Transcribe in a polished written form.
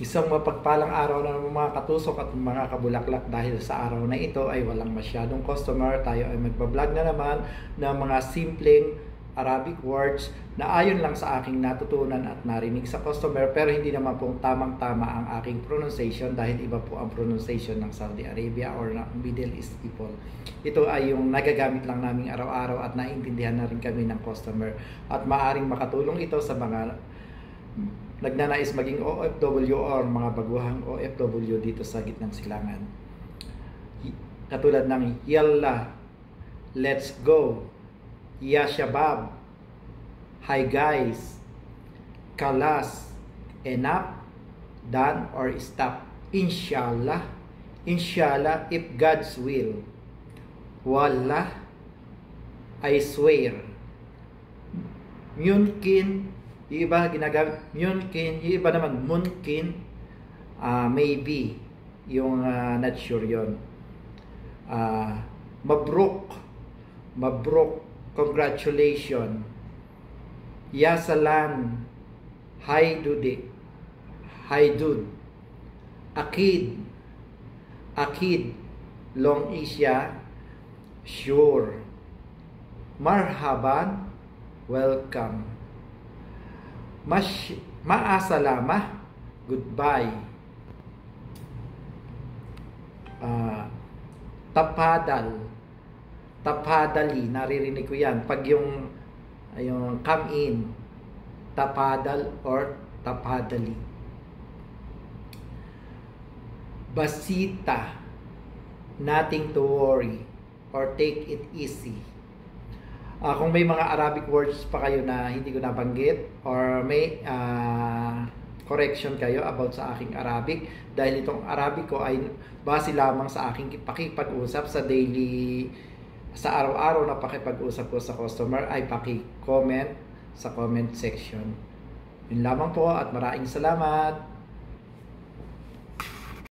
Isang mapagpalang araw na ng mga katusok at mga kabulaklak dahil sa araw na ito ay walang masyadong customer. Tayo ay magbablog na naman ng mga simpleng Arabic words na ayon lang sa aking natutunan at narinig sa customer, pero hindi naman pong tamang-tama ang aking pronunciation dahil iba po ang pronunciation ng Saudi Arabia or ng Middle East people. Ito ay yung nagagamit lang naming araw-araw at naiintindihan na rin kami ng customer at maaring makatulong ito sa mga nagnanais maging OFW or mga baguhang OFW dito sa gitnang silangan. Katulad ng Yalla, let's go, Ya Shabab, hi guys, Kalas, enough, done or stop, Inshallah, Inshallah if God's will, Wallah, I swear, Mumkin, yung iba ginagamit mumkin, yung iba naman mumkin, maybe, yung not sure yun. Mabruk, mabruk, congratulations, ya salam, hi dude, hi dude, akid, akid, long isya, sure, marhaban, welcome, maasalama, goodbye, tapadal, tapadali, naririnig ko yan pag yung come in, tapadal or tapadali. Basita, nothing to worry or take it easy. Kung may mga Arabic words pa kayo na hindi ko nabanggit or may correction kayo about sa aking Arabic, dahil itong Arabic ko ay base lamang sa aking pakipag-usap sa daily, sa araw-araw na pakipag-usap ko sa customer, ay paki-comment sa comment section. Yun lamang po at maraming salamat.